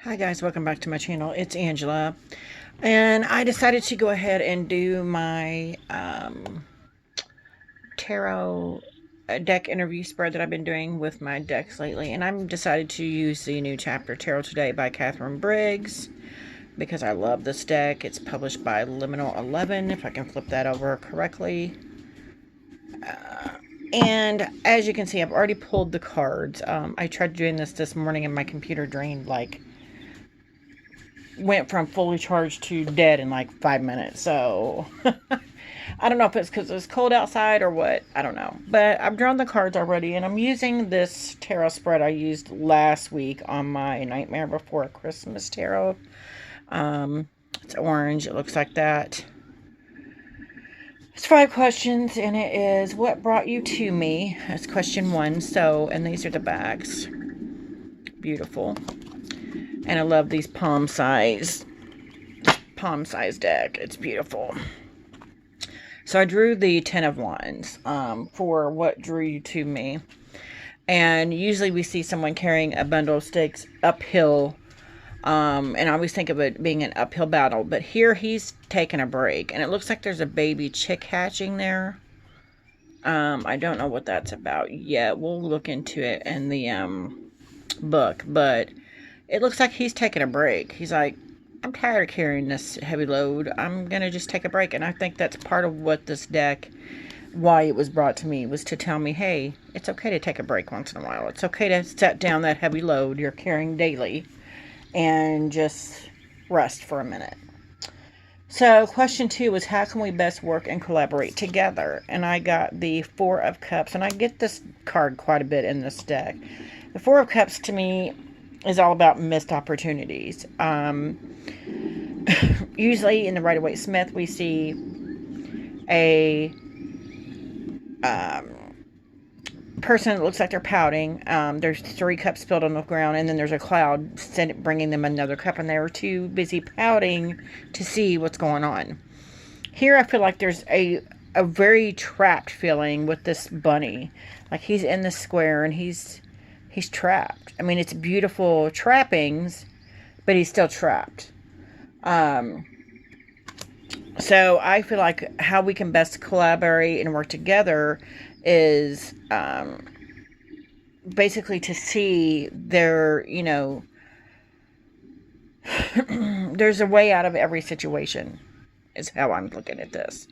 Hi guys, welcome back to my channel. It's Angela, and I decided to go ahead and do my tarot deck interview spread that I've been doing with my decks lately, and I'm decided to use the new chapter Tarot Today by Catherine Briggs because I love this deck. It's published by Liminal 11, if I can flip that over correctly. And as you can see, I've already pulled the cards. I tried doing this morning and my computer drained went from fully charged to dead in like 5 minutes. So I don't know if it's because it's cold outside or what. I don't know. But I've drawn the cards already, and I'm using this tarot spread I used last week on my Nightmare Before Christmas tarot. It's orange. It looks like that. It's 5 questions, and it is what brought you to me. That's question 1. So, and these are the backs. Beautiful. And I love these palm size deck. It's beautiful. So I drew the 10 of Wands for what drew you to me. And usually we see someone carrying a bundle of sticks uphill. And I always think of it being an uphill battle. But here he's taking a break. And it looks like there's a baby chick hatching there. I don't know what that's about yet. We'll look into it in the book. But it looks like he's taking a break. He's like, I'm tired of carrying this heavy load. I'm going to just take a break. And I think that's part of what this deck, why it was brought to me, was to tell me, hey, it's okay to take a break once in a while. It's okay to set down that heavy load you're carrying daily and just rest for a minute. So question 2 was, how can we best work and collaborate together? And I got the 4 of Cups. And I get this card quite a bit in this deck. The 4 of Cups to me is all about missed opportunities. Usually in the Rider-Waite-Smith, we see a person that looks like they're pouting. There's 3 cups spilled on the ground, and then there's a cloud bringing them another cup, and they're too busy pouting to see what's going on. Here, I feel like there's a very trapped feeling with this bunny. Like he's in the square, and he's trapped. I mean, it's beautiful trappings, but he's still trapped. So I feel like how we can best collaborate and work together is basically to see there's a way out of every situation, is how I'm looking at this.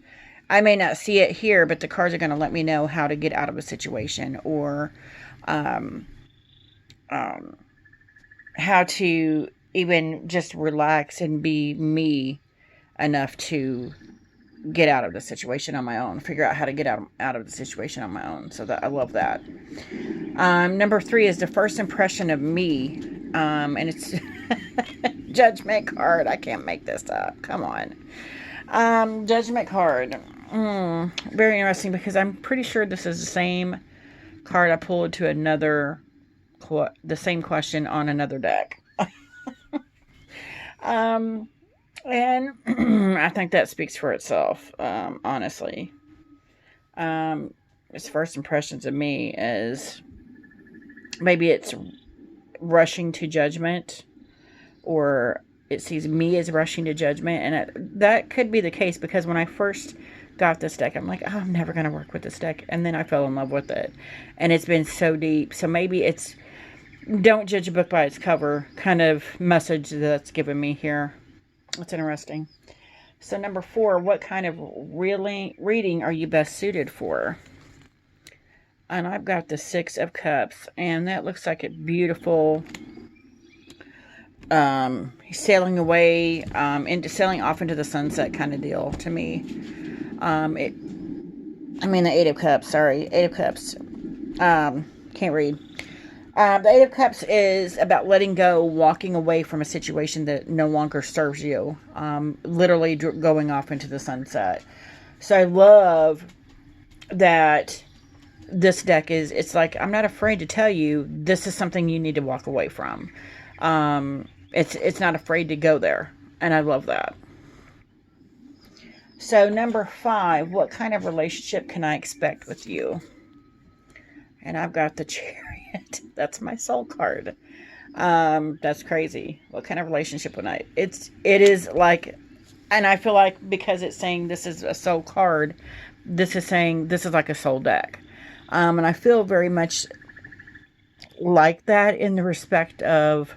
I may not see it here, but the cards are going to let me know how to get out of a situation, or how to even just relax and be me enough to get out of the situation on my own, figure out how to get out of the situation on my own. So that I love that. Number 3 is the first impression of me. And it's judgment card. I can't make this up. Come on. Judgment card. Very interesting, because I'm pretty sure this is the same card I pulled to the same question on another deck. And I think that speaks for itself, honestly. Its first impressions of me is maybe it's rushing to judgment, or it sees me as rushing to judgment. And that could be the case, because when I first got this deck, I'm like, oh, I'm never going to work with this deck. And then I fell in love with it. And it's been so deep. So maybe it's don't judge a book by its cover kind of message that's given me here. That's interesting. So number 4, what kind of reading are you best suited for? And I've got the 6 of Cups, and that looks like a beautiful, he's sailing away, sailing off into the sunset kind of deal to me. The 8 of Cups, sorry, 8 of Cups. Can't read. The 8 of Cups is about letting go, walking away from a situation that no longer serves you. Literally going off into the sunset. So I love that this deck it's like, I'm not afraid to tell you this is something you need to walk away from. It's not afraid to go there. And I love that. So number 5, what kind of relationship can I expect with you? And I've got the Chariot. That's my soul card. That's crazy. What kind of relationship would I? It is like, and I feel like because it's saying this is a soul card, this is saying this is like a soul deck. And I feel very much like that in the respect of,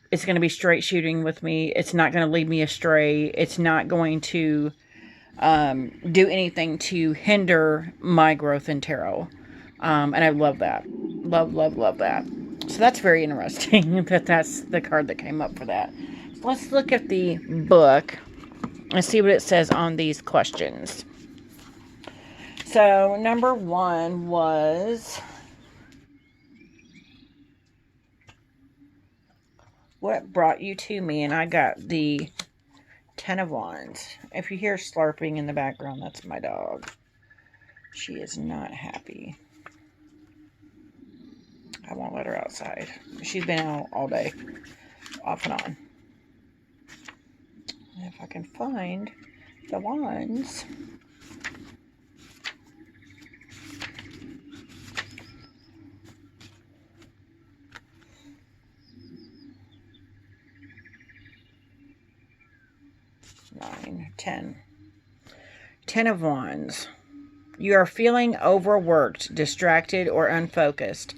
it's going to be straight shooting with me. It's not going to lead me astray. It's not going to do anything to hinder my growth in tarot. And I love that. Love, love, love that. So that's very interesting that that's the card that came up for that. So let's look at the book and see what it says on these questions. So number 1 was, what brought you to me? And I got the 10 of Wands. If you hear slurping in the background, that's my dog. She is not happy. I won't let her outside. She's been out all day, off and on. If I can find the wands. Nine, 10. 10 of Wands. You are feeling overworked, distracted, or unfocused,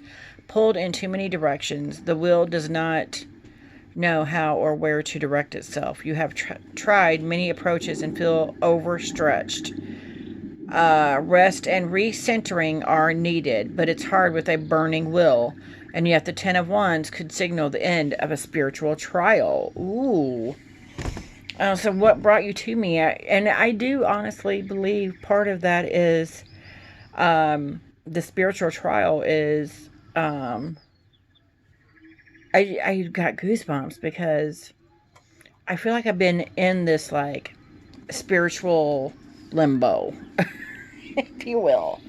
pulled in too many directions. The will does not know how or where to direct itself. You have tried many approaches and feel overstretched. Rest and recentering are needed, but it's hard with a burning will. And yet the 10 of Wands could signal the end of a spiritual trial. Ooh. So what brought you to me? And I do honestly believe part of that is the spiritual trial is I got goosebumps because I feel like I've been in this like spiritual limbo, if you will.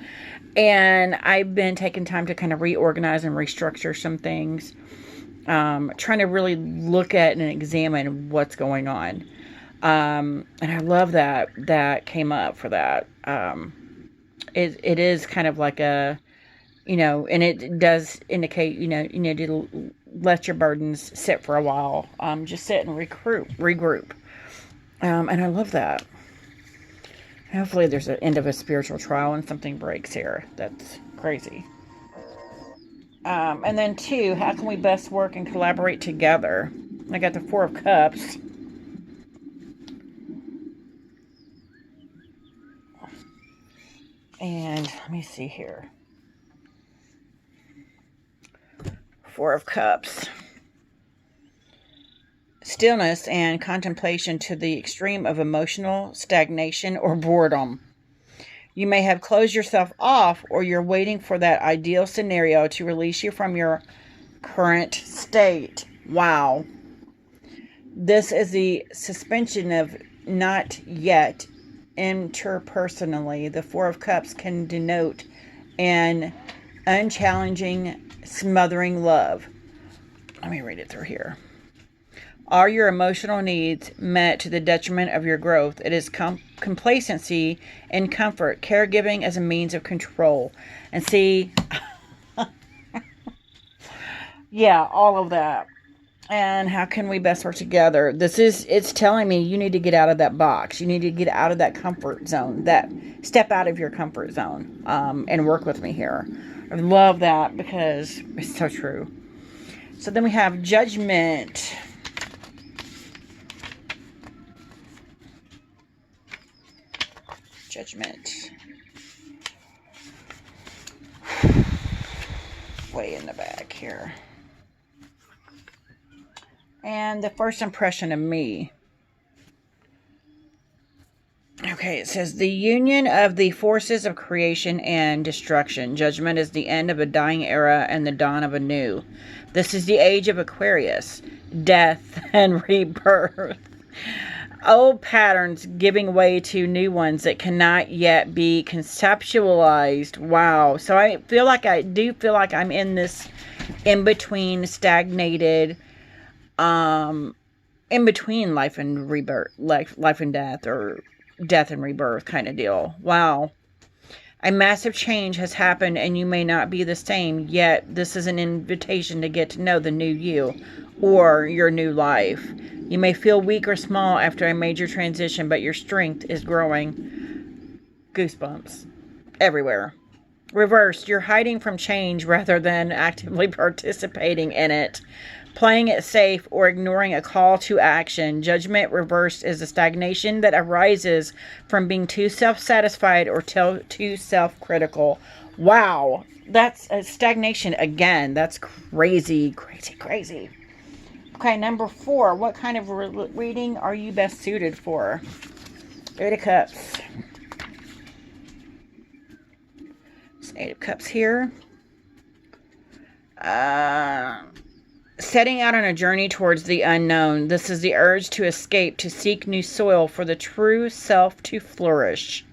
And I've been taking time to kind of reorganize and restructure some things, trying to really look at and examine what's going on. And I love that came up for that. It is kind of like a, and it does indicate, you need to let your burdens sit for a while. Just sit and regroup. And I love that. Hopefully there's an end of a spiritual trial and something breaks here. That's crazy. And then 2, how can we best work and collaborate together? I got the 4 of Cups. And let me see here. 4 of Cups. Stillness and contemplation to the extreme of emotional stagnation or boredom. You may have closed yourself off, or you're waiting for that ideal scenario to release you from your current state. Wow. This is the suspension of not yet interpersonally. The 4 of Cups can denote an unchallenging, smothering love. Let me read it through here. Are your emotional needs met to the detriment of your growth? It is complacency and comfort, caregiving as a means of control. And see, yeah, all of that. And how can we best work together? It's telling me you need to get out of that box. You need to get out of that comfort zone, step out of your comfort zone, and work with me here. I love that because it's so true. So then we have Judgment. Judgment. Way in the back here. And the first impression of me. Okay, it says the union of the forces of creation and destruction. Judgment is the end of a dying era and the dawn of a new. This is the age of Aquarius, death and rebirth. Old patterns giving way to new ones that cannot yet be conceptualized. Wow. So I do feel like I'm in this in-between stagnated, in between life and rebirth, life and death, or death and rebirth kind of deal. Wow. A massive change has happened and you may not be the same, yet this is an invitation to get to know the new you or your new life. You may feel weak or small after a major transition, but your strength is growing. Goosebumps everywhere. Reversed, you're hiding from change rather than actively participating in it. Playing it safe or ignoring a call to action. Judgment reversed is a stagnation that arises from being too self-satisfied or too self-critical. Wow, that's a stagnation again. That's crazy, crazy, crazy. Okay, number 4. What kind of reading are you best suited for? 8 of Cups. It's 8 of Cups here. Setting out on a journey towards the unknown. This is the urge to escape, to seek new soil for the true self to flourish.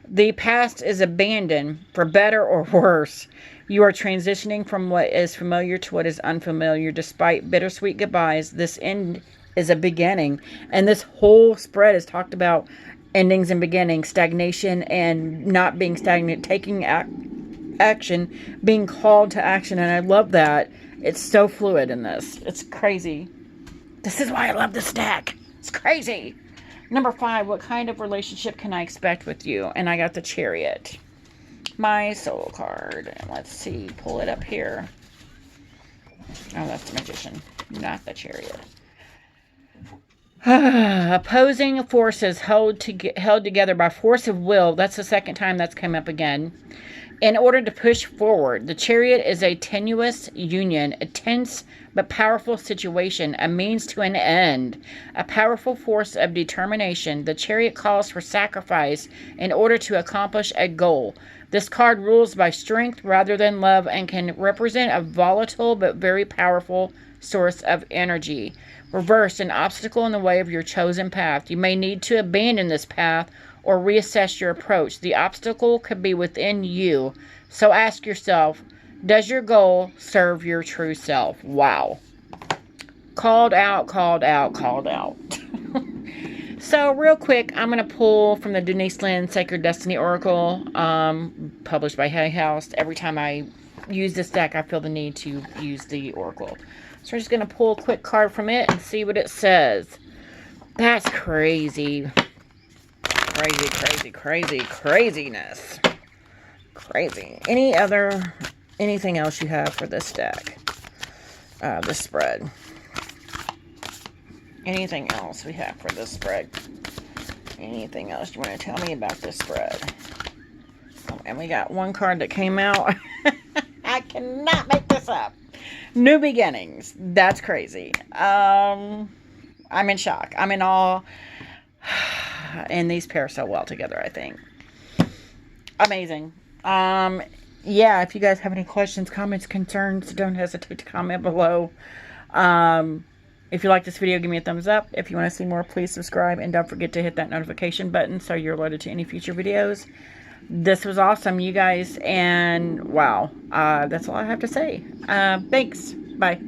The past is abandoned, for better or worse. You are transitioning from what is familiar to what is unfamiliar. Despite bittersweet goodbyes, this end is a beginning. And this whole spread is talked about endings and beginnings, stagnation and not being stagnant, taking action, being called to action. And I love that. It's so fluid in this. It's crazy. This is why I love this deck. It's crazy. Number 5, what kind of relationship can I expect with you? And I got the Chariot. My soul card. Let's see. Pull it up here. Oh, that's the Magician. Not the Chariot. Opposing forces held together by force of will. That's the second time that's come up again. In order to push forward, the Chariot is a tenuous union, a tense but powerful situation, a means to an end, a powerful force of determination. The Chariot calls for sacrifice in order to accomplish a goal. This card rules by strength rather than love and can represent a volatile but very powerful source of energy. Reverse, an obstacle in the way of your chosen path. You may need to abandon this path or reassess your approach. The obstacle could be within you. So ask yourself, does your goal serve your true self? Wow. Called out, called out, called out. So real quick, I'm going to pull from the Denise Lynn Sacred Destiny Oracle, published by Hay House. Every time I use this deck, I feel the need to use the Oracle. So I'm just going to pull a quick card from it and see what it says. That's crazy. Crazy, crazy, crazy, craziness. Crazy. Anything else you have for this deck? This spread. Anything else we have for this spread? Anything else you want to tell me about this spread? Oh, and we got one card that came out. I cannot make this up. New beginnings. That's crazy. I'm in shock. I'm in awe. And these pair so well together, I think. Amazing. Yeah, if you guys have any questions, comments, concerns, don't hesitate to comment below. If you like this video, give me a thumbs up. If you want to see more, please subscribe. And don't forget to hit that notification button so you're alerted to any future videos. This was awesome, you guys. And wow, that's all I have to say. Thanks. Bye.